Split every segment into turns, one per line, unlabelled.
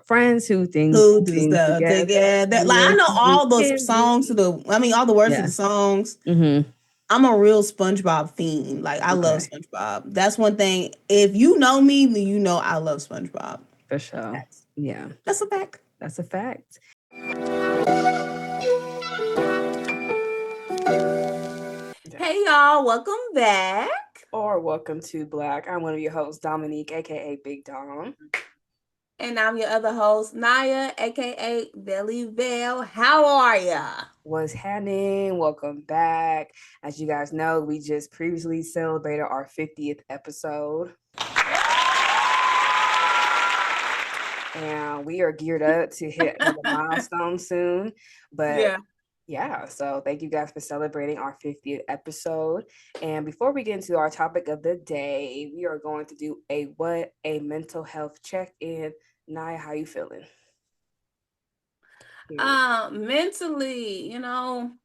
friends who
Who do
things
stuff
together.
together? Like I know all those songs all the words to the songs.
Mm-hmm.
I'm a real SpongeBob fiend. Like I love
Okay.
SpongeBob. That's one thing. If you know me, then you know I love SpongeBob.
For sure. Yeah.
That's a fact.
That's a fact.
Hey y'all, welcome back.
Or welcome to BLACC. I'm one of your hosts, Dominique, aka Big Dom.
And I'm your other host, Naya, aka Belly Bell. How are ya?
What's happening? Welcome back. As you guys know, we just previously celebrated our 50th episode. And we are geared up to hit another milestone soon. But yeah, so thank you guys for celebrating our 50th episode. And before we get into our topic of the day, we are going to do a mental health check-in. Naya, how you feeling?
Mentally, I'm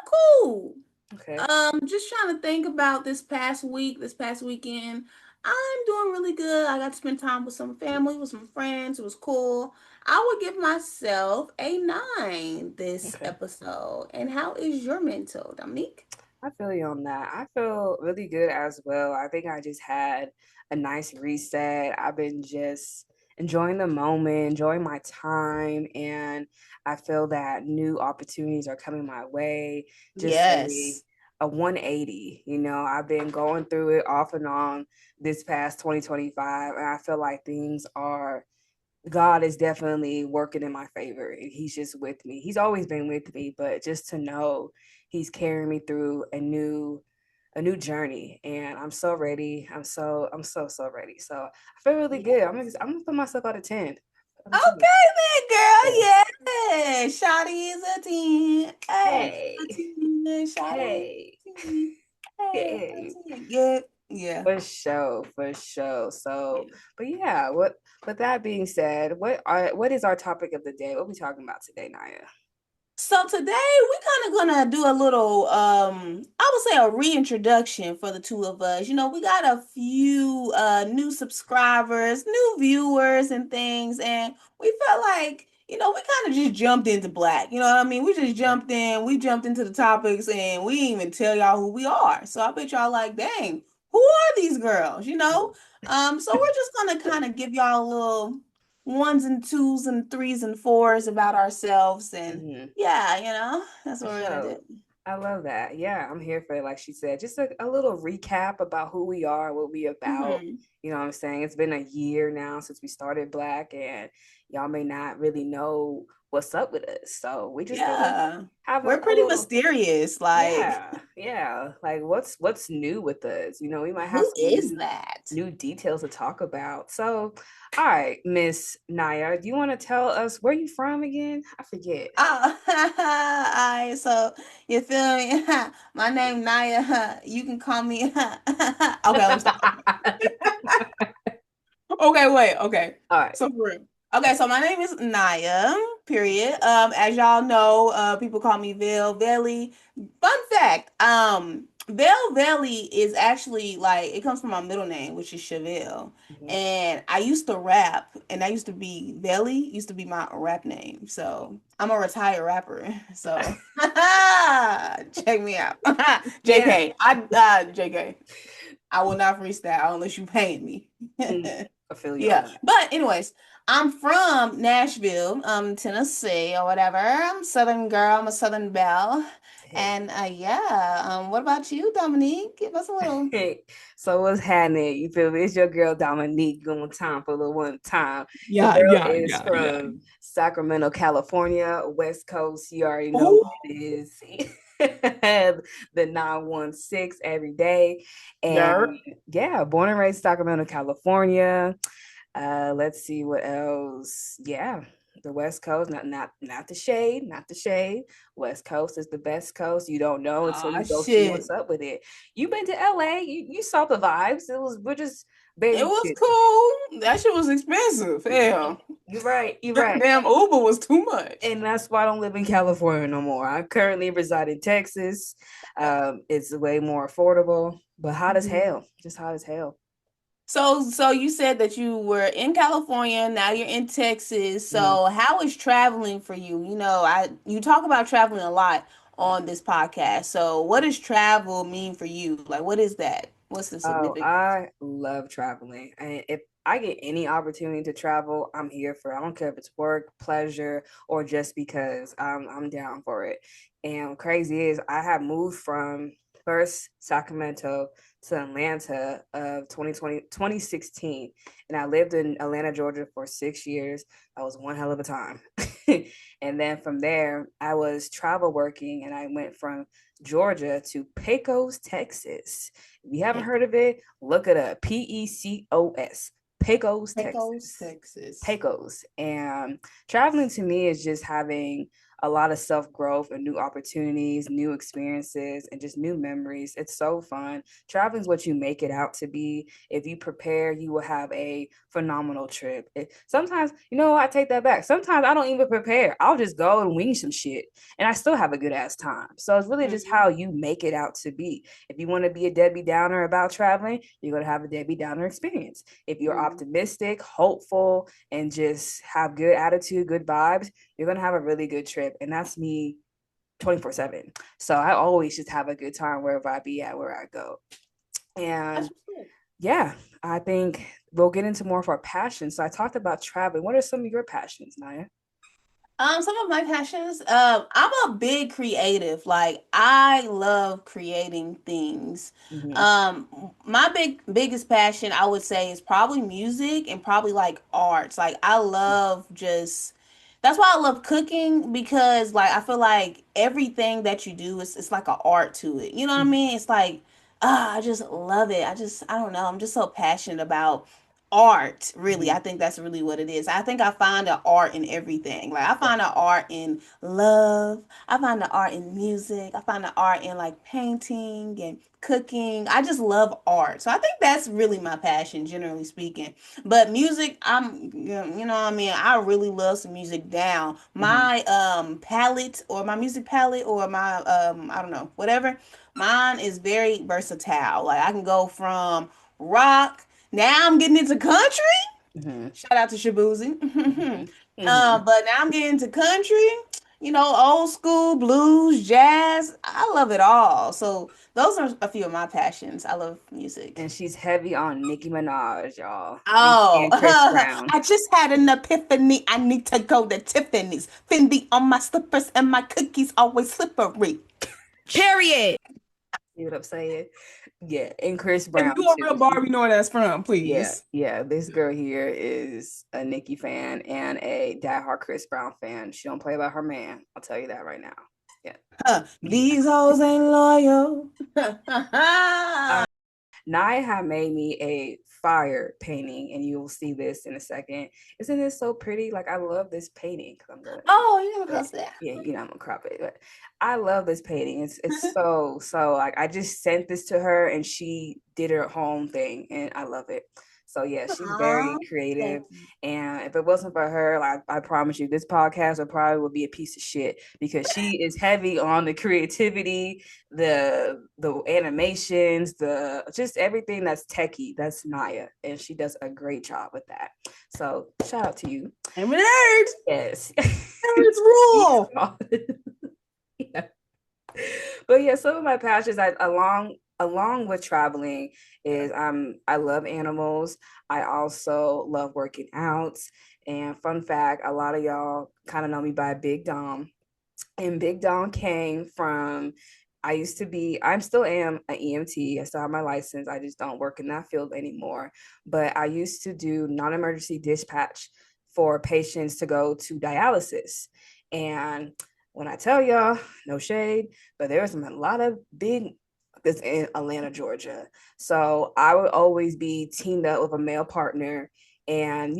cool.
Okay.
Just trying to think about this past weekend. I'm doing really good. I got to spend time with some family, with some friends. It was cool. I would give myself a 9 this episode. And how is your mental, Dominique?
I feel you on that. I feel really good as well. I think I just had a nice reset. I've been just enjoying the moment, enjoying my time, and I feel that new opportunities are coming my way. Just a 180. I've been going through it off and on this past 2025, and I feel like God is definitely working in my favor. He's just with me. He's always been with me, but just to know he's carrying me through a new journey, and I'm so ready. I'm so ready. So I feel really good. I'm gonna put myself out of 10.
Okay then, girl. Yeah. Shawty is a 10. Hey.
Hey.
Hey. Yeah.
For sure. So, but yeah, with that being said, what is our topic of the day? What are we talking about today, Naya?
So today we're kind of gonna do a little I would say a reintroduction for the two of us. We got a few new subscribers, new viewers and things, and we felt like we kind of just jumped into BLACC. You know what I mean? We just jumped in, we jumped into the topics, and we didn't even tell y'all who we are. So I bet y'all like, dang, who are these girls? So we're just gonna kind of give y'all a little ones and twos and threes and fours about ourselves, and that's what we're gonna do.
I love that. Yeah, I'm here for it. Like she said, just a little recap about who we are, what we about. You know what I'm saying? It's been a year now since we started BLACC, and y'all may not really know what's up with us. So we just
we're pretty mysterious. Like
like what's new with us? We might have new details to talk about. So all right, Miss Naya, do you want to tell us where you from again? I forget.
All right, so you feel me? My name Naya. You can call me. Okay, let me stop. Okay, wait. Okay.
All right.
So for real. Okay, so my name is Naya, period. As y'all know, people call me Velly. Fun fact, Velly is actually like it comes from my middle name, which is Chevelle. And I used to rap, and that used to be Velly, used to be my rap name. So I'm a retired rapper. So check me out. JK. JK. I will not freestyle unless you pay me.
I feel you. Yeah.
But anyways, I'm from Nashville, Tennessee or whatever. I'm a Southern girl. I'm a Southern belle. And what about you, Dominique? Give us a little.
So what's happening? You feel me? It's your girl Dominique one time for the one time.
Yeah,
the girl is from Sacramento, California, West Coast. You already know what it is. The 916 every day. And born and raised Sacramento, California. Let's see what else. Yeah. The West Coast, not the shade. West Coast is the best coast. You don't know until you go see what's up with it. You've been to LA, you saw the vibes. It was
cool. That shit was expensive. Hell.
You're right.
Damn Uber was too much.
And that's why I don't live in California no more. I currently reside in Texas. It's way more affordable, but hot as hell. Just hot as hell.
So you said that you were in California, now you're in Texas.
Mhm.
So how is traveling for you? You talk about traveling a lot on this podcast. So what does travel mean for you? Like what is that? What's the
Oh,
significance?
I love traveling. And if I get any opportunity to travel, I'm here for it. I don't care if it's work, pleasure, or just because I'm down for it. And crazy is I have moved from first Sacramento to Atlanta of 2016. And I lived in Atlanta, Georgia for 6 years. That was one hell of a time. And then from there, I was travel working and I went from Georgia to Pecos, Texas. If you haven't heard of it, look it up. Pecos, Pecos,
Pecos,
Texas.
Texas.
Pecos. And traveling to me is just having a lot of self growth and new opportunities, new experiences, and just new memories. It's so fun. Traveling is what you make it out to be. If you prepare, you will have a phenomenal trip. Sometimes, I take that back. Sometimes I don't even prepare. I'll just go and wing some shit, and I still have a good ass time. So it's really just
Mhm.
how you make it out to be. If you want to be a Debbie Downer about traveling, you're going to have a Debbie Downer experience. If you're
Mhm.
optimistic, hopeful, and just have good attitude, good vibes, you're going to have a really good trip. And that's me 24/7. So I always just have a good time wherever I be at, where I go.
That's
And
what's up.
yeah, I think we'll get into more of our passions. So I talked about traveling. What are some of your passions, Naya?
Some of my passions. I'm a big creative. Like I love creating things.
Mm-hmm.
My biggest passion I would say is probably music and probably like arts. Like I love just that's why I love cooking because like I feel like everything that you do is it's like an art to it. You know what I mean? It's like I just love it. I don't know. I'm just so passionate about art, really.
Mm-hmm.
I think that's really what it is. I think I find an art in everything. Like I
Yeah.
find an art in love. I find the art in music. I find the art in like painting and cooking. I just love art. So I think that's really my passion, generally speaking. But music, you know what I mean? I really love some music down.
Mm-hmm.
My palette or my music palette or my I don't know, whatever. Mine is very versatile. Like I can go from rock, now I'm getting into country.
Mm-hmm.
Shout out to Shabuzi.
Mm-hmm. Mm-hmm.
But now I'm getting into country, old school, blues, jazz. I love it all. So those are a few of my passions. I love music.
And she's heavy on Nicki Minaj, y'all,
Oh,
and Chris Brown.
I just had an epiphany. I need to go to Tiffany's. Fendi on my slippers and my cookies always slippery.
Period.
See what I'm saying? Yeah, and Chris
If
Brown
you a
too.
real bar, you know where that's from,
Yeah,
please.
yeah. This girl here is a Nicki fan and a diehard Chris Brown fan. She don't play about her man. I'll tell you that right now. Yeah.
These hoes ain't loyal.
Naya had made me a fire painting, and you will see this in a second. Isn't this so pretty? Like I love this painting because I'm gonna,
Oh, you never
yeah,
cuss that.
yeah, I'm gonna crop it. But I love this painting. It's so like I just sent this to her, and she did her home thing, and I love it. So yeah, she's
Aw,
very creative,
thank you.
and if it wasn't for her, like I promise you, this podcast would probably would be a piece of shit because she is heavy on the creativity, the animations, the just everything that's techie. That's Naya, and she does a great job with that. So shout out to you.
I'm a nerd.
Yes.
Nerds rule.
Yeah. But yeah, some of my passions along with traveling is I love animals. I also love working out. And fun fact, a lot of y'all kind of know me by Big Dom. And Big Dom came from I'm still am an EMT. I still have my license. I just don't work in that field anymore. But I used to do non-emergency dispatch for patients to go to dialysis. And when I tell y'all, no shade, but there was a lot of big this in Atlanta, Georgia. So I would always be teamed up with a male partner. And,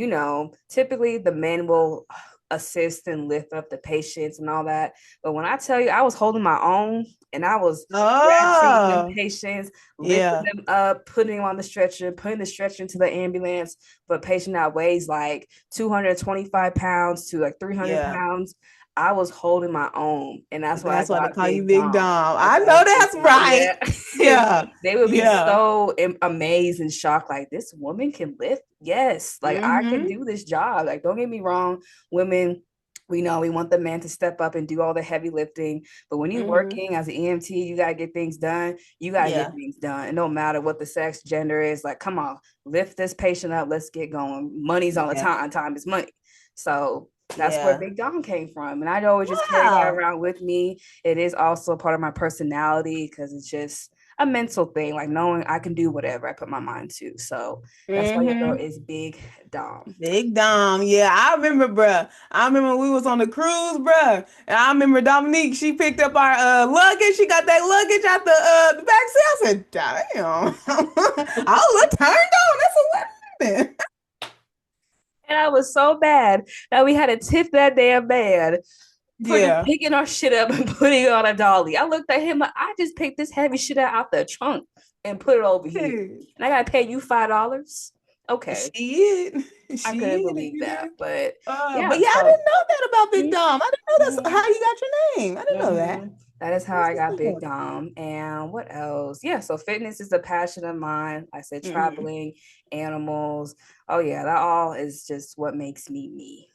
typically the men will assist and lift up the patients and all that. But when I tell you, I was holding my own and I was stretching them
Oh,
patients, lifting
yeah,
them up, putting them on the stretcher, putting the stretcher into the ambulance. But patient that weighs like 225 pounds to like 300
yeah.
pounds. I was holding my own, and that's why I
That's why they
got
call you
Big
Big
Dom.
Dom.
That's
I
why I
know
was Big
that's
Dom.
right.
Yeah. And
Yeah.
they would be
Yeah.
so amazed and shocked, like, this woman can lift. Yes, like I can
Mm-hmm.
do this job. Like, don't get me wrong, women. We know we want the man to step up and do all the heavy lifting, but when you're
Mm-hmm.
working as an EMT, you gotta get things done. You gotta get
Yeah.
things done. And no matter what the sex, gender is, like, come on, lift this patient up. Let's get going. Money's on the
Yeah.
time. Time is money. So that's where
Yeah.
Big Dom came from. And I'd always just carry that
Wow.
around with me. It is also part of my personality because it's just a mental thing, like knowing I can do whatever I put my mind to. So that's why your girl
Mm-hmm.
is Big Dom.
Big Dom. Yeah, I remember, bruh. I remember we was on the cruise, bruh. And I remember Dominique, she picked up our luggage. She got that luggage out the back seat. I said, damn. I was turned on. That's a weapon.
And I was so bad that we had to tip that damn man for just
Yeah.
picking our shit up and putting it on a dolly. I looked at him like, I just picked this heavy shit out the trunk and put it over here. And I gotta pay you $5. Okay.
She is.
I
She
couldn't
is,
believe
you
that.
know.
But
But
yeah,
yeah, I
so
didn't know that about Big Dom. I didn't know that's
mm-hmm.
how you got your name. I didn't know that.
That is how
That's
I
what's
got Big
up.
Dom. And what else? Yeah, so fitness is a passion of mine. I said
Mm-hmm.
traveling, animals. Oh yeah, that all is just what makes me me.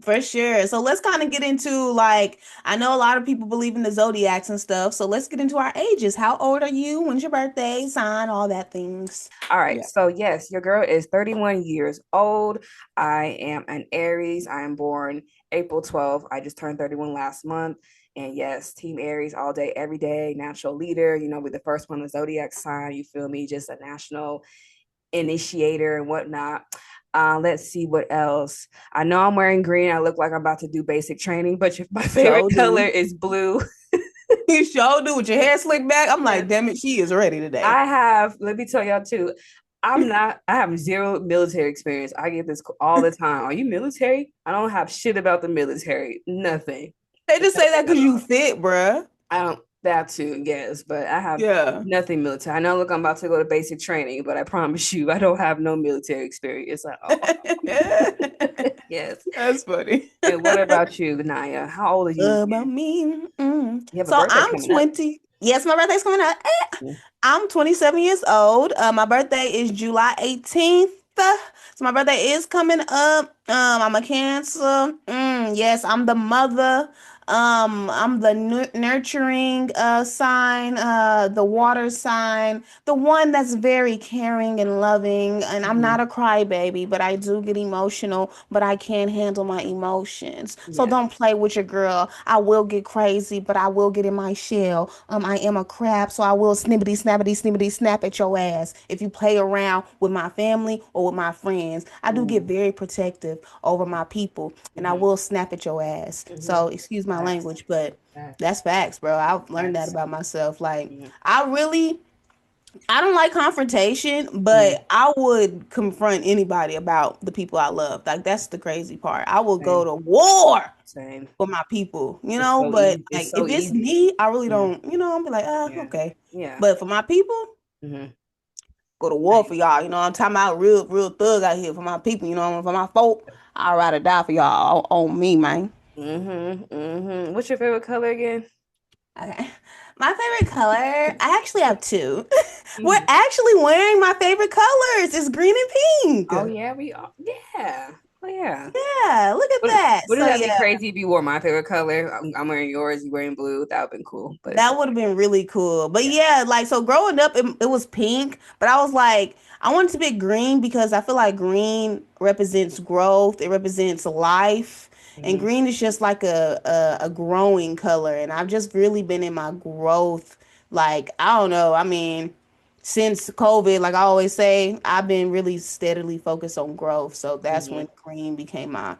For sure. So let's kind of get into like, I know a lot of people believe in the zodiacs and stuff. So let's get into our ages. How old are you? When's your birthday? Sign, all that things.
All right.
Yeah.
So yes, your girl is 31 years old. I am an Aries. I am born April 12th. I just turned 31 last month. And yes, Team Aries all day, every day, natural leader. You know, with the first one, the zodiac sign, you feel me? Just a national initiator and whatnot. Let's see what else. I know I'm wearing green. I look like I'm about to do basic training, but my favorite
Sure
color
do.
is blue.
You sure do with your hair slicked back. I'm
Yeah.
like, damn it, she is ready today.
I have, let me tell y'all too, I have zero military experience. I get this all the time. Are you military? I don't have shit about the military. Nothing.
They just say
Nothing
that
at
because you
all.
fit, bruh.
I don't, that too, yes, but I have
Yeah.
nothing military. I know, look, I'm about to go to basic training, but I promise you, I don't have no military experience at all. Yes.
That's funny.
And what about you, Naya? How old are you
About
again?
me.
You have a
So
birthday
I'm
coming up.
20. Yes, my birthday's coming up. I'm 27 years old. My birthday is July 18th. So my birthday is coming up. I'm a Cancer. Yes, I'm the mother. I'm the nurturing sign, the water sign, the one that's very caring and loving. And I'm not
Mhm.
a crybaby, but I do get emotional, but I can handle my emotions. So
Yeah.
don't play with your girl. I will get crazy, but I will get in my shell. I am a crab, so I will snippety, snappity, snippety, snap at your ass if you play around with my family or with my friends. I do get
Mm-hmm.
very protective over my people, and I
Mm-hmm.
will snap at your ass.
Mm-hmm.
So excuse my
Facts.
language, but that's
Facts.
facts, bro. I've learned that
Facts.
about myself. Like,
Mm-hmm.
I really, I don't like confrontation,
Mm-hmm.
but I would confront anybody about the people I love. Like, that's the crazy part. I will go
Same.
to war
Same.
for my people,
It's so
but
easy. It's
like
so
if it's
easy.
me, I really
Mm-hmm.
don't, I'll be like,
Yeah.
okay.
Yeah.
But for my people,
Mm-hmm.
go to war for
Same.
y'all. I'm talking about real thug out here for my people, for my folk. I'd rather die for y'all on me, man.
Mm-hmm. Mm-hmm. What's your favorite color again?
Okay. My favorite color, I actually have two. We're
Mm-hmm.
actually wearing my favorite colors. It's green and
Oh
pink.
yeah, we are. Yeah. Oh yeah.
Yeah, look at
Would
that.
wouldn't
So
that be
yeah,
crazy if you wore my favorite color? I'm wearing yours. You wearing blue? That would have been cool. But it's
that would
okay.
have been really cool. But
Yeah.
yeah, like so growing up, it was pink, but I was like, I wanted to be green because I feel like green represents growth. It represents life. And
Mm-hmm.
green is just like a growing color. And I've just really been in my growth. Like, I don't know. I mean, since COVID, like I always say, I've been really steadily focused on growth. So that's
Mm-hmm.
when green became my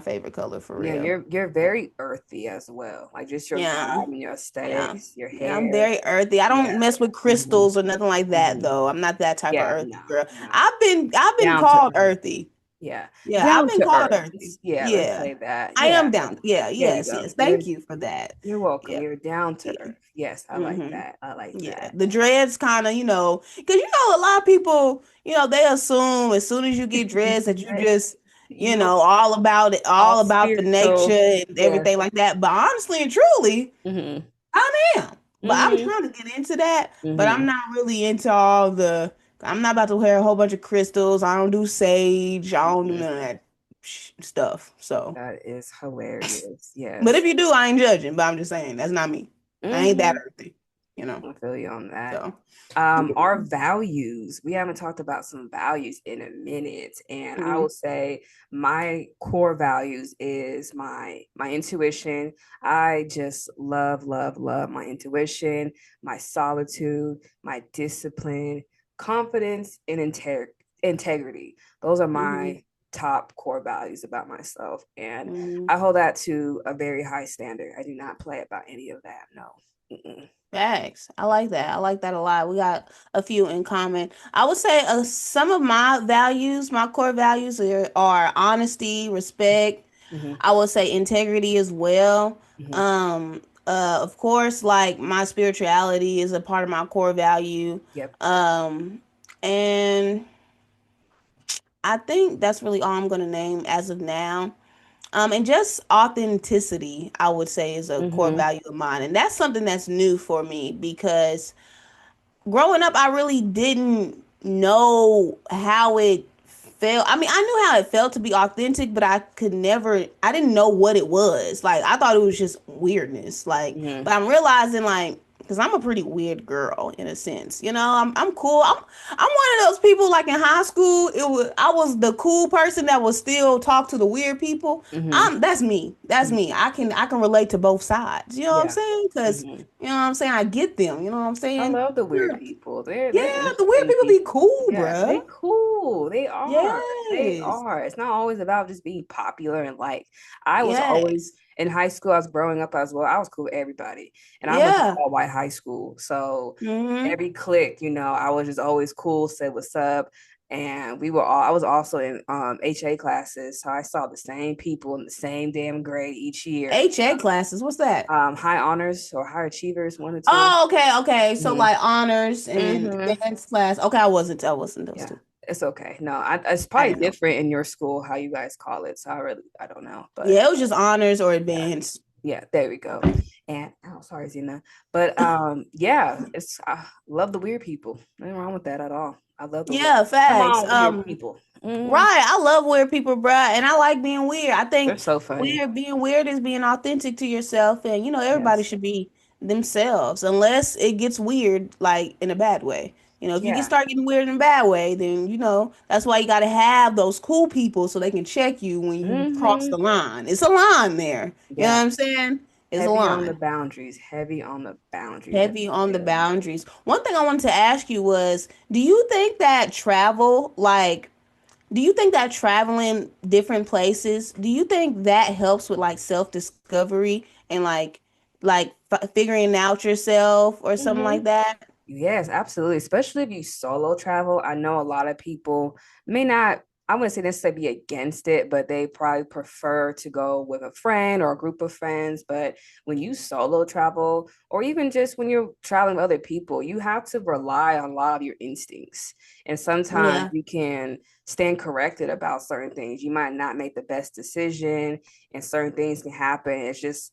favorite color for
Yeah,
real.
you're very earthy as well. Like just your
Yeah.
vibe and your
Yeah.
aesthetics, your
Yeah, I'm
hair.
very earthy. I don't
Yeah.
mess with
Mm-hmm.
crystals or nothing like that
Mm-hmm.
though. I'm not that type of
Yeah,
earthy
no,
girl.
no.
I've been
Down to
called
earth.
earthy.
Yeah.
Yeah, I've
Down
been
to
called
earth.
earthy.
Yeah, let's
Yeah.
say that.
I
Yeah.
am down. Yeah,
There you
yes,
go.
yes. Thank you for that.
You're welcome.
Yeah.
You're down to
Yeah.
earth. Yes, I like
hmm
that. I like
Yeah.
that.
The dreads kind of, because a lot of people, they assume as soon as you get dreads that you
What?
just you know, all about it,
All
all about the nature
spiritual.
and
Yes.
everything like that. But honestly and truly,
Mm-hmm.
I am. But I'm
Mm-hmm.
trying to get into that. But
Mm-hmm.
I'm not really into all the. I'm not about to wear a whole bunch of crystals. I don't do sage. I don't do
Mm-hmm.
none of that stuff. So,
That is hilarious.
but if
Yes.
you do, I ain't judging. But I'm just saying that's not me. I ain't that
Mm-hmm.
earthy, you know.
I feel you on that.
So,
Our values. We haven't talked about some values in a minute, and I
mhm,
will say my core values is my intuition. I just love my intuition, my solitude, my discipline, confidence, and integrity. Those are
mhm,
my top core values about myself, and
mhm.
I hold that to a very high standard. I do not play about any of that. No. Mm-mm.
Facts. I like that. I like that a lot. We got a few in common. I would say some of my values, my core values are honesty, respect.
Mm-hmm.
I would say integrity as well.
Mm-hmm.
Of course, like my spirituality is a part of my core value.
Yep.
Um, and I think that's really all I'm gonna name as of now. And just authenticity, I would say, is a core
Mm-hmm.
value of mine. And that's something that's new for me because growing up, I really didn't know how it felt. I mean, I knew how it felt to be authentic, but I didn't know what it was. Like, I thought it was just weirdness. Like,
Mm-hmm.
but I'm realizing, like, because I'm a pretty weird girl in a sense, you know. I'm cool. I'm one of those people. Like in high school, I was the cool person that would still talk to the weird people.
Mm-hmm.
That's me. That's
Mm-hmm.
me. I can relate to both sides. You know what I'm
Yeah.
saying? Because
Mm-hmm.
you know what I'm saying. I get them. You know what I'm
I
saying?
love the weird
We're
people. They're
yeah, the weird
interesting
people be
people.
cool,
Yeah, they
bruh.
cool. They are. They
Yes.
are. It's not always about just being popular and like I was always
Yes.
in high school, I was growing up as well. I was cool with everybody. And I went to
Yeah.
all white high school. So
Mm-hmm.
every clique, I was just always cool, said what's up. And I was also in HA classes. So I saw the same people in the same damn grade each year.
HA classes. What's that?
High honors or high achievers, one or two.
Oh, okay, okay. So
Mm-hmm.
like honors and
Mm-hmm.
dance class. Okay, I wasn't those
Yeah,
two.
it's okay. No, it's
I
probably
didn't know.
different in your school how you guys call it. So I don't know, but
Yeah, it was just honors or
yeah,
advanced.
yeah, there we go. And oh, sorry, Zena, but yeah, it's I love the weird people. Nothing wrong with that at all. I love the weird.
Yeah,
Come
facts.
on, weird people. Mm,
Right. I love weird people, bruh, and I like being weird. I
they're
think
so funny.
being weird is being authentic to yourself, and everybody
Yes.
should be themselves, unless it gets weird, like in a bad way. If you
Yeah.
start getting weird in a bad way, then that's why you got to have those cool people so they can check you when you cross
Mm-hmm.
the line. It's a line there. You know what
Yeah.
I'm saying? It's a
Heavy on the
line.
boundaries. Heavy on the boundaries. That's
Heavy
for
on the
real.
boundaries. One thing I wanted to ask you was, do you think that traveling different places, do you think that helps with like self-discovery and like figuring out yourself or something
Mm-hmm.
like that?
Yes, absolutely. Especially if you solo travel. I know a lot of people may not, I wouldn't say necessarily be against it, but they probably prefer to go with a friend or a group of friends. But when you solo travel, or even just when you're traveling with other people, you have to rely on a lot of your instincts. And sometimes
Yeah.
you can stand corrected about certain things. You might not make the best decision, and certain things can happen. It's just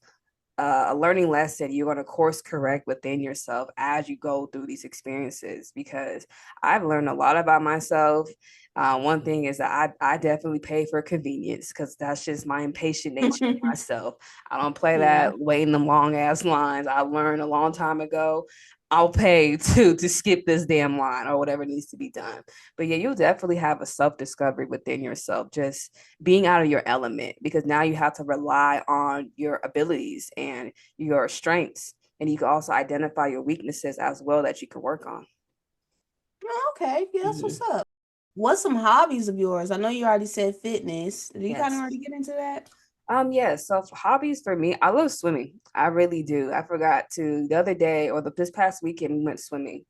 a learning lesson you're going to course correct within yourself as you go through these experiences because I've learned a lot about myself. One thing is that I definitely pay for convenience because that's just my impatient nature in myself. I don't play
Yeah.
that waiting them long ass lines. I learned a long time ago. I'll pay to skip this damn line or whatever needs to be done. But yeah, you'll definitely have a self discovery within yourself. Just being out of your element because now you have to rely on your abilities and your strengths. And you can also identify your weaknesses as well that you can work on.
Oh, okay. Yeah, that's what's
Mm-hmm.
up. What's some hobbies of yours? I know you already said fitness. Do you kind of
Yes.
already get into that?
Yes. So for hobbies for me, I love swimming. I really do. I forgot to the other day or this past weekend we went swimming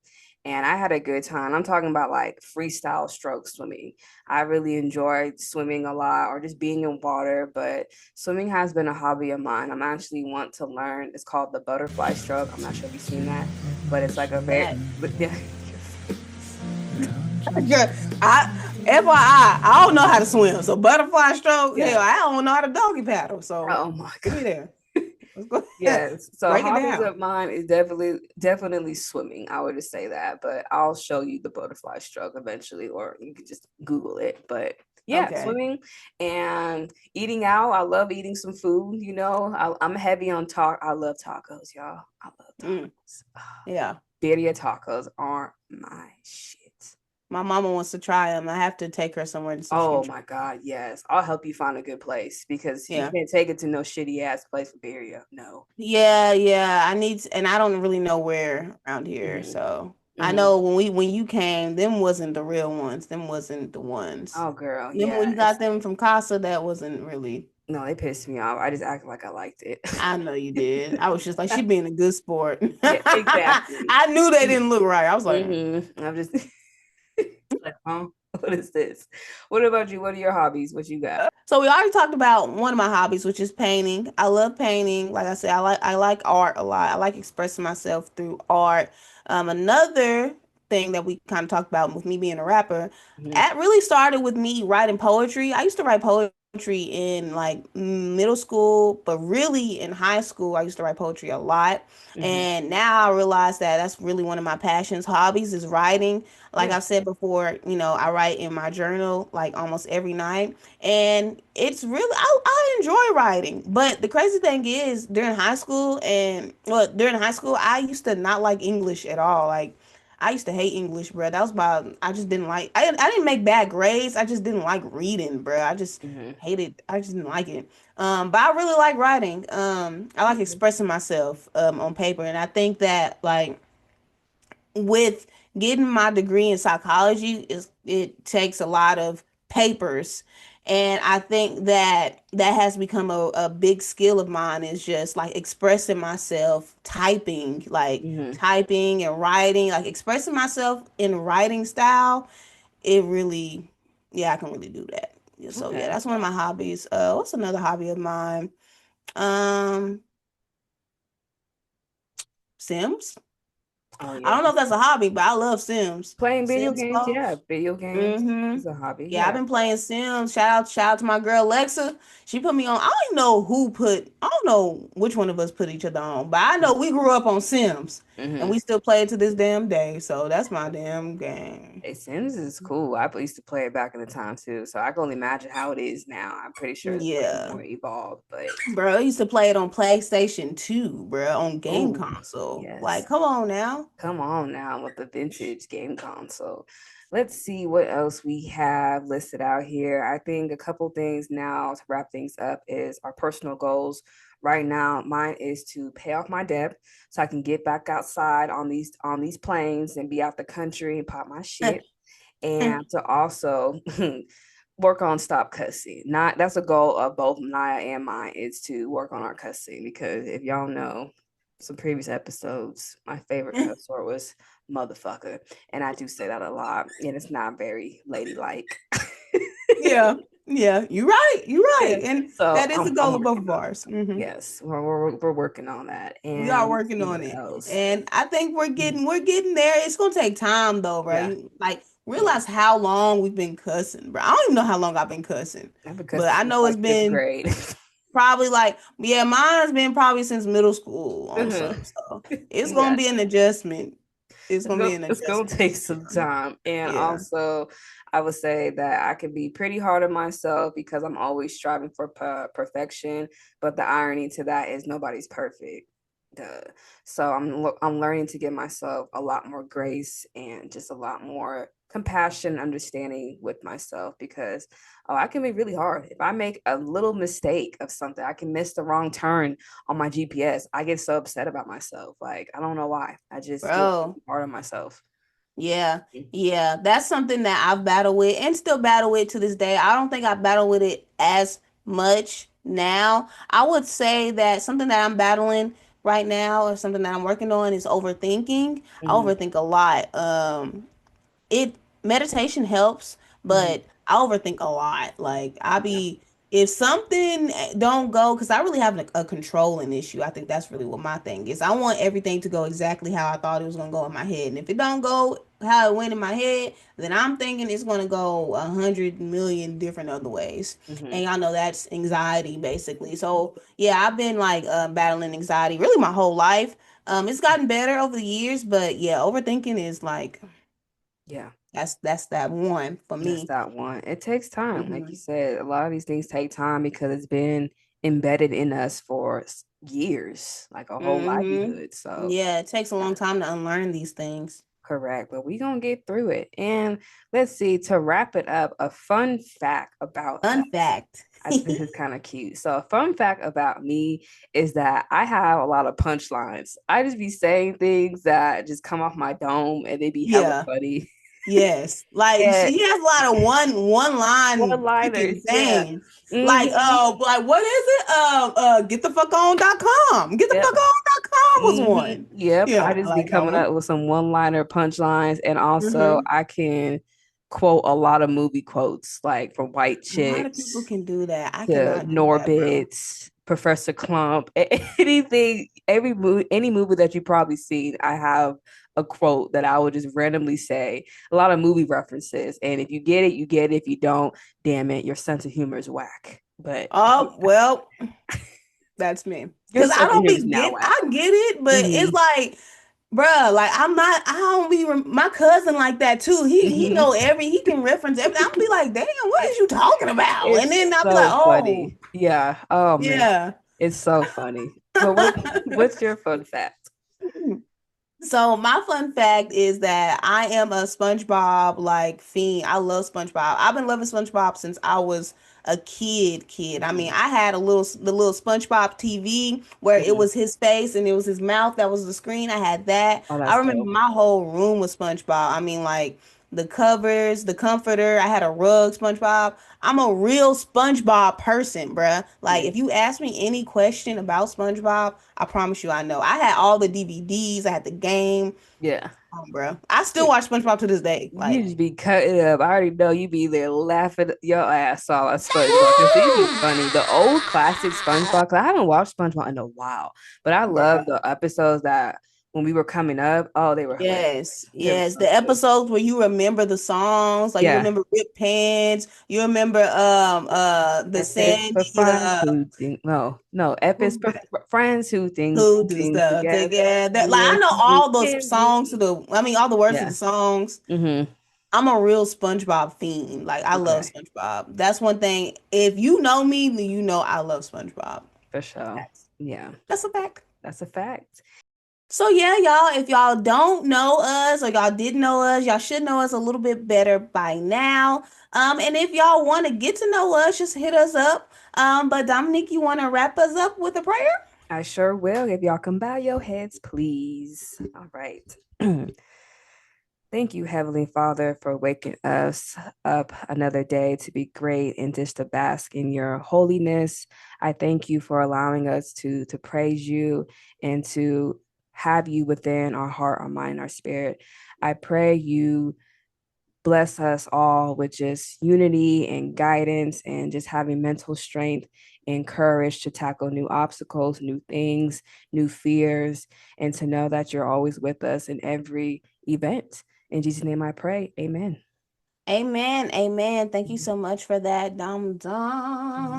and I had a good time. I'm talking about like freestyle stroke swimming. I really enjoyed swimming a lot or just being in water, but swimming has been a hobby of mine. I'm actually want to learn. It's called the butterfly stroke. I'm not sure if you've seen that, but it's like a very
That
yeah.
yeah, I FYI, I don't know how to swim. So butterfly stroke, hell,
Yeah.
I don't know how to doggy paddle. So
Oh my
give me
God.
there. Let's go ahead.
Yes. So
Break it
hobbies
down.
of mine is definitely swimming. I would just say that, but I'll show you the butterfly stroke eventually, or you can just Google it. But yeah,
Okay.
swimming and eating out. I love eating some food. I'm heavy on talk. I love tacos, y'all. I love
Mm,
tacos.
yeah.
Birria tacos are my shit.
My mama wants to try them. I have to take her somewhere so she can
Oh
try.
my God, yes. I'll help you find a good place because you
Yeah.
can't take it to no shitty ass place for birria. No.
Yeah, yeah. And I don't really know where around here.
Hmm.
So I
Hmm.
know when you came, them wasn't the real ones. Them wasn't the ones.
Oh girl,
Then
yeah.
when you got them from Casa, that wasn't really.
No, they pissed me off. I just acted like I liked it.
I know you did. I was just like, she being a good sport.
Yeah, exactly.
I knew they didn't look right. I was like,
I'm just like, huh? What is this? What about you? What are your hobbies? What you got?
so we already talked about one of my hobbies, which is painting. I love painting. Like I said, I like art a lot. I like expressing myself through art. Another thing that we kind of talked about with me being a rapper,
Hmm.
it really started with me writing poetry. I used to write poetry in like middle school, but really in high school, I used to write poetry a lot.
Hmm.
And now I realize that that's really one of my passions, hobbies is writing. Like
Yeah.
I've said before, I write in my journal like almost every night. And it's really, I enjoy writing. But the crazy thing is, during high school, I used to not like English at all. Like, I used to hate English, bro. That was about, I just didn't like, I didn't make bad grades. I just didn't like reading, bro. I just
Hmm.
hated, I just didn't like it. But I really like writing. I like
Okay.
expressing myself, on paper. And I think that, like, with getting my degree in psychology is it takes a lot of papers, and I think that that has become a big skill of mine, is just like expressing myself,
Hmm.
typing and writing, like expressing myself in writing style. It really, yeah, I can really do that. So yeah,
Okay.
that's one of my hobbies. What's another hobby of mine? um Sims.
Oh
I
yeah.
don't know if that's a hobby, but I love Sims.
Playing video
Sims
games,
Loft.
yeah. Video games
Mm-hmm.
is a hobby.
Yeah, I've
Yeah.
been playing Sims. Shout out to my girl Lexa. She put me on. I don't even know I don't know which one of us put each other on, but I know we grew up on Sims and
Hmm.
we still play it to this damn day. So that's my damn game.
Hey, Sims is cool. I used to play it back in the time too, so I can only imagine how it is now. I'm pretty sure it's way
Yeah.
more evolved, but
Bro, I used to play it on PlayStation 2, bro, on game
oh
console. Like,
yes.
come on now.
Come on now with the vintage game console. Let's see what else we have listed out here. I think a couple things now to wrap things up is our personal goals. Right now, mine is to pay off my debt so I can get back outside on these planes and be out the country and pop my shit. And to also work on stop cussing. Not That's a goal of both Naya and mine is to work on our cussing because if y'all know some previous episodes, my favorite cuss word was motherfucker, and I do say that a lot, and it's not very ladylike.
Yeah. Yeah, you're right. You're
Yeah.
right. And
So
that is the
I'm
goal of both
working
of
on
ours. Hmm.
yes, we're working on that,
We are
and let's
working
see
on
what
it.
else.
And I think we're getting there. It's gonna take time though, bro.
Yeah,
Like
yeah.
realize how long we've been cussing, bro. I don't even know how long I've been cussing.
I've been
But
cussing
I
since
know it's
like fifth
been
grade.
probably like, yeah, mine's been probably since middle school on
Mhm.
some. So it's gonna
Yeah,
be an adjustment. It's gonna be an
it's gonna
adjustment.
take some time, and
Yeah.
also I would say that I can be pretty hard on myself because I'm always striving for perfection. But the irony to that is nobody's perfect. Duh. So I'm learning to give myself a lot more grace and just a lot more compassion, understanding with myself because I can be really hard. If I make a little mistake of something, I can miss the wrong turn on my GPS. I get so upset about myself. Like I don't know why. I just get
Bro.
hard on myself.
Yeah, yeah, that's something that I've battled with and still battle with to this day. I don't think I battle with it as much now. I would say that something that I'm battling right now or something that I'm working on is overthinking. I
Hmm.
overthink a lot. It meditation helps,
Hmm.
but I overthink a lot. Like I
Yeah.
be if something don't go, because I really have a controlling issue. I think that's really what my thing is. I want everything to go exactly how I thought it was gonna go in my head, and if it don't go how it went in my head, then I'm thinking it's gonna go 100 million different other ways. And
Hmm.
y'all know that's anxiety basically. So yeah, I've been like battling anxiety really my whole life. It's gotten better over the years, but yeah, overthinking is like
Yeah.
that's that one for
That's
me.
that one. It takes time. Like you
Hmm.
said, a lot of these things take time because it's been embedded in us for years, like a whole
Hmm.
livelihood. So,
Yeah, it takes a
yeah,
long time to unlearn these things.
correct. But we gonna get through it. And let's see, to wrap it up, a fun fact about
Fun
us.
fact.
I think this is kind of cute. So, a fun fact about me is that I have a lot of punchlines. I just be saying things that just come off my dome and they be hella
Yeah.
funny.
Yes, like
And
she has a lot of one line
one
freaking
liners, yeah.
sayings.
Mm-hmm.
Like what is it? Get the fuck on.com. Get the
Yep.
fuck on.com was
Hmm.
one.
Yep. I
Yeah, I
just be
like that
coming
one.
up with some one-liner punchlines, and also
Hmm.
I can quote a lot of movie quotes, like from White
A lot of people
Chicks
can do that. I
to
cannot do that, bro.
Norbit, Professor Clump, anything, every movie, any movie that you probably seen, I have a quote that I would just randomly say. A lot of movie references, and if you get it, you get it. If you don't, damn it, your sense of humor is whack. But
Oh, well, that's me.
your
Cause I
sense of
don't
humor is
be
now
get
whack.
I get it, but it's
Hmm.
like, bruh, like I'm not. I don't be. My cousin like that too. He
Hmm.
know He can reference everything. I'll be like, damn, what is you talking about? And
It's
then I'll be like,
so
oh,
funny. Yeah. Oh man.
yeah.
It's so funny. But what's your fun fact?
So my fun fact is that I am a SpongeBob like fiend. I love SpongeBob. I've been loving SpongeBob since I was a kid. I mean,
Hmm.
I had the little SpongeBob TV where it
Hmm.
was his face and it was his mouth that was the screen. I had that.
Oh,
I
that's
remember
dope.
my whole room was SpongeBob. I mean, like the covers, the comforter. I had a rug SpongeBob. I'm a real SpongeBob person, bruh. Like, if you
Nice.
ask me any question about SpongeBob, I promise you I know. I had all the DVDs, I had the game,
Yeah.
bruh. I still watch SpongeBob to this day.
You
Like,
just be cutting up. I already know you be there laughing your ass off at SpongeBob because they be funny. The old classic SpongeBob, because I haven't watched SpongeBob in a while, but I love
bruh.
the episodes that when we were coming up, oh, they were hilarious.
Yes,
They were
yes.
so
The
good.
episodes where you remember the songs, like you
Yeah.
remember Rip Pants, you remember the
F is for
Sandy
friends who think no. F is for friends who think
who do
things
stuff
together.
together. Like I
Yes,
know
we
all those
can
songs to
be.
the I mean all the words to the
Yeah.
songs.
Mm-hmm.
I'm a real SpongeBob fiend. Like I love
Okay.
SpongeBob. That's one thing. If you know me, then you know I love SpongeBob.
For sure.
That's
Yeah.
that's a fact.
That's a fact.
So yeah, y'all, if y'all don't know us or y'all didn't know us, y'all should know us a little bit better by now. And if y'all want to get to know us, just hit us up. But Dominique, you want to wrap us up with a prayer?
I sure will. If y'all can bow your heads, please. All right. Thank you, Heavenly Father, for waking us up another day to be great and just to bask in your holiness. I thank you for allowing us to praise you and to have you within our heart, our mind, our spirit. I pray you bless us all with just unity and guidance and just having mental strength and courage to tackle new obstacles, new things, new fears, and to know that you're always with us in every event. In Jesus' name I pray. Amen.
Amen. Amen. Thank you so much for that, Dom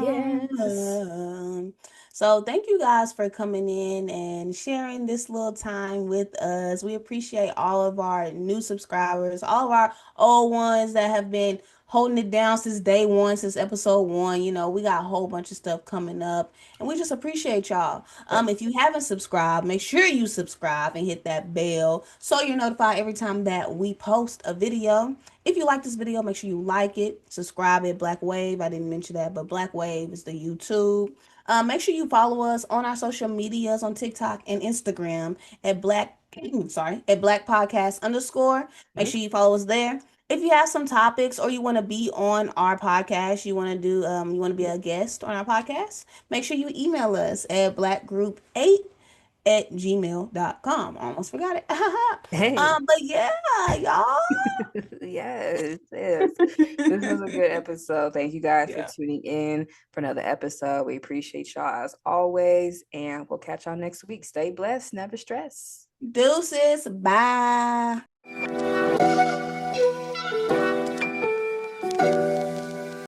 Yes.
Dom. So thank you guys for coming in and sharing this little time with us. We appreciate all of our new subscribers, all of our old ones that have been holding it down since day one, since episode one. You know, we got a whole bunch of stuff coming up, and we just appreciate y'all. If you haven't subscribed, make sure you subscribe and hit that bell so you're notified every time that we post a video. If you like this video, make sure you like it, subscribe it, Black Wave. I didn't mention that, but Black Wave is the YouTube. Make sure you follow us on our social medias on TikTok and Instagram at Black, sorry, at Black Podcast underscore. Make
Yep.
sure you follow us there. If you have some topics or you want to be on our podcast, you want to be a guest on our podcast, make sure you email us at blackgroup8@gmail.com. Almost forgot it.
Hey.
But yeah, y'all.
Yes, yes. This was a good episode. Thank you guys for
Yeah.
tuning in for another episode. We appreciate y'all as always, and we'll catch y'all next week. Stay blessed, never stress.
Deuces. Bye.